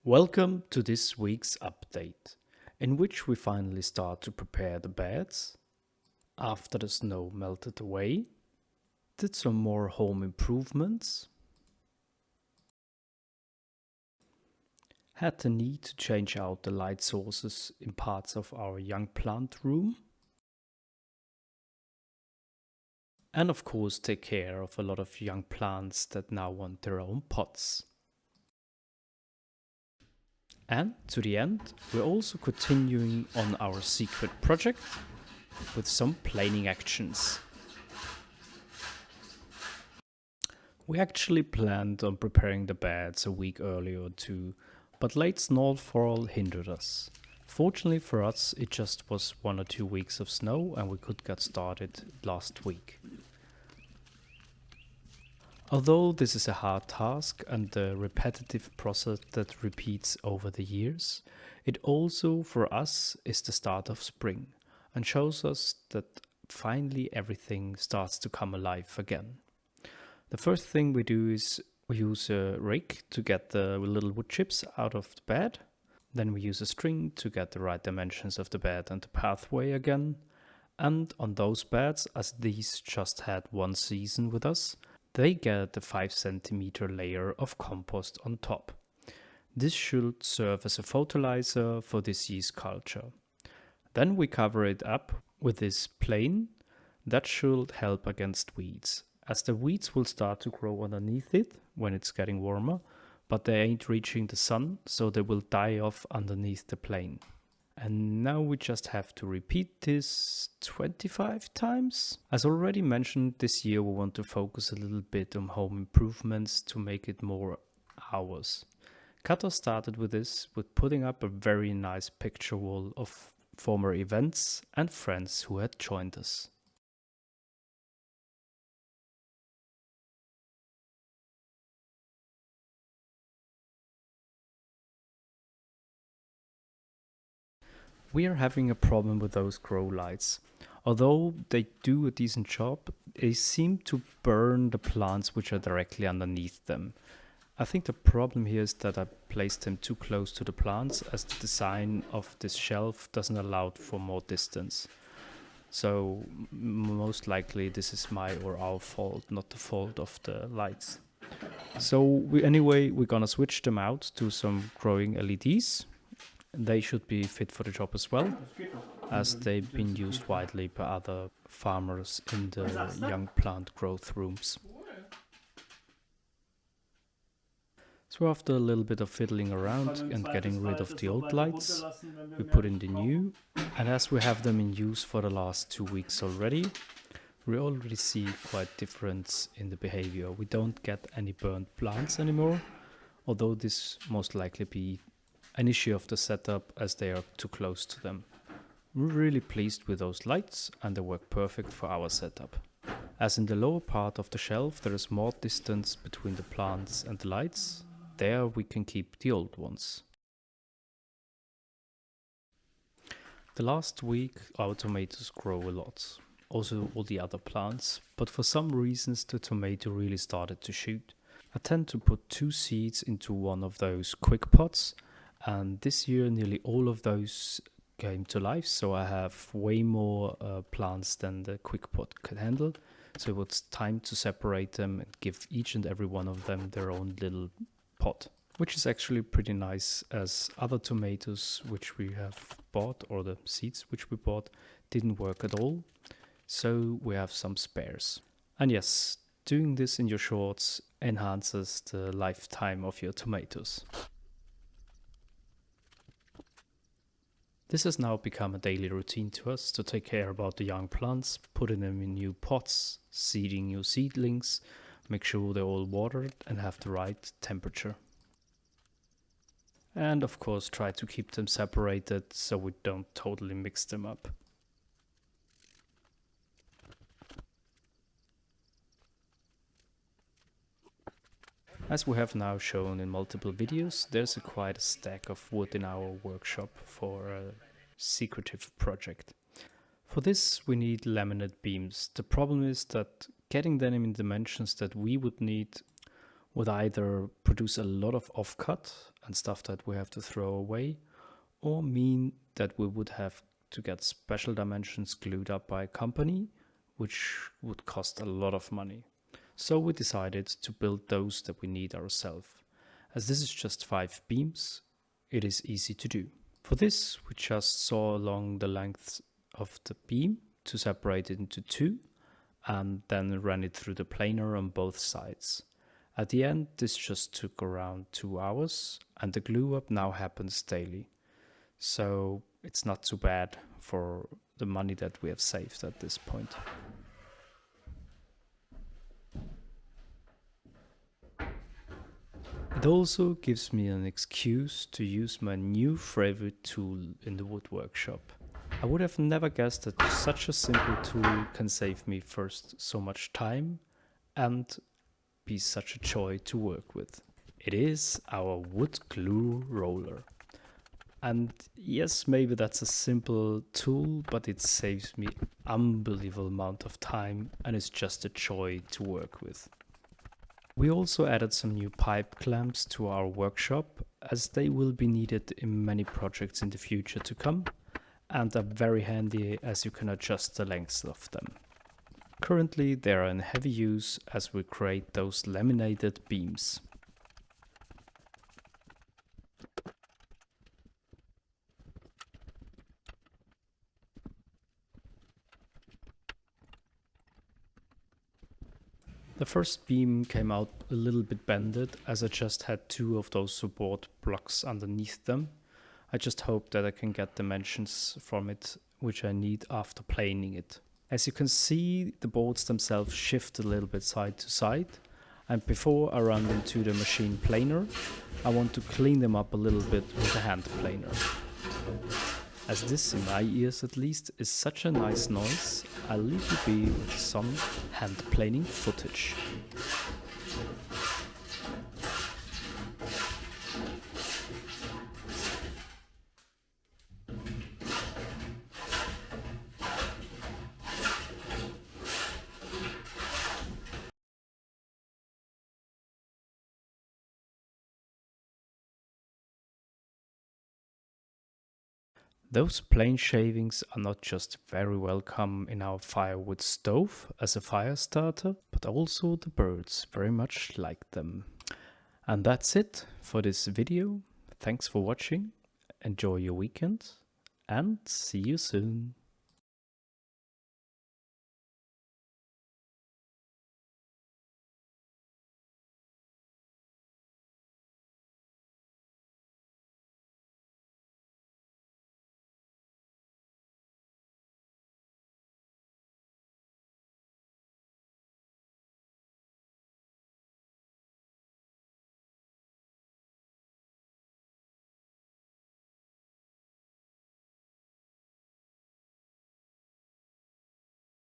Welcome to this week's update, in which we finally start to prepare the beds, after the snow melted away, did some more home improvements, had the need to change out the light sources in parts of our young plant room, and of course take care of a lot of young plants that now want their own pots. And to the end, we're also continuing on our secret project with some planing actions. We actually planned on preparing the beds a week earlier too, but late snowfall hindered us. Fortunately for us, it just was 1 or 2 weeks of snow and we could get started last week. Although this is a hard task and a repetitive process that repeats over the years, it also, for us, is the start of spring and shows us that finally everything starts to come alive again. The first thing we do is we use a rake to get the little wood chips out of the bed. Then we use a string to get the right dimensions of the bed and the pathway again. And on those beds, as these just had one season with us, they get a 5 centimeter layer of compost on top. This should serve as a fertilizer for this yeast culture. Then we cover it up with this plane that should help against weeds, as the weeds will start to grow underneath it when it's getting warmer, but they ain't reaching the sun, so they will die off underneath the plane. And now we just have to repeat this 25 times. As already mentioned, this year we want to focus a little bit on home improvements to make it more ours. Cha0sHof started with this, with putting up a very nice picture wall of former events and friends who had joined us. We are having a problem with those grow lights. Although they do a decent job, they seem to burn the plants which are directly underneath them. I think the problem here is that I placed them too close to the plants, as the design of this shelf doesn't allow for more distance. So most likely this is my or our fault, not the fault of the lights. So we're gonna switch them out to some growing LEDs. They should be fit for the job as well, as they've been used widely by other farmers in the young plant growth rooms. So after a little bit of fiddling around and getting rid of the old lights, we put in the new, and as we have them in use for the last 2 weeks already, we already see quite difference in the behavior. We don't get any burnt plants anymore, although this most likely be an issue of the setup as they are too close to them. We're really pleased with those lights and they work perfect for our setup. As in the lower part of the shelf there is more distance between the plants and the lights, there we can keep the old ones. The last week our tomatoes grow a lot, also all the other plants, but for some reasons the tomato really started to shoot. I tend to put 2 seeds into one of those quick pots, and this year nearly all of those came to life, so I have way more plants than the quick pot could handle. So it was time to separate them and give each and every one of them their own little pot, which is actually pretty nice, as other tomatoes which we have bought, or the seeds which we bought, didn't work at all. So we have some spares. And yes, doing this in your shorts enhances the lifetime of your tomatoes. This has now become a daily routine to us to take care about the young plants, putting them in new pots, seeding new seedlings, make sure they're all watered and have the right temperature. And of course try to keep them separated so we don't totally mix them up. As we have now shown in multiple videos, there's quite a stack of wood in our workshop for a secretive project. For this we need laminate beams. The problem is that getting them in dimensions that we would need would either produce a lot of offcut and stuff that we have to throw away, or mean that we would have to get special dimensions glued up by a company, which would cost a lot of money. So we decided to build those that we need ourselves. As this is just 5 beams, it is easy to do. For this, we just saw along the length of the beam to separate it into 2, and then ran it through the planer on both sides. At the end, this just took around 2 hours, and the glue up now happens daily. So it's not too bad for the money that we have saved at this point. It also gives me an excuse to use my new favorite tool in the wood workshop. I would have never guessed that such a simple tool can save me first so much time and be such a joy to work with. It is our wood glue roller. And yes, maybe that's a simple tool, but it saves me unbelievable amount of time and it's just a joy to work with. We also added some new pipe clamps to our workshop, as they will be needed in many projects in the future to come, and are very handy as you can adjust the lengths of them. Currently they are in heavy use as we create those laminated beams. The first beam came out a little bit bended, as I just had 2 of those support blocks underneath them. I just hope that I can get dimensions from it, which I need after planing it. As you can see, the boards themselves shift a little bit side to side, and before I run them to the machine planer, I want to clean them up a little bit with a hand planer. As this, in my ears at least, is such a nice noise, I'll leave you be with some hand planing footage. Those plane shavings are not just very welcome in our firewood stove as a fire starter, but also the birds very much like them. And that's it for this video. Thanks for watching, enjoy your weekend, and see you soon.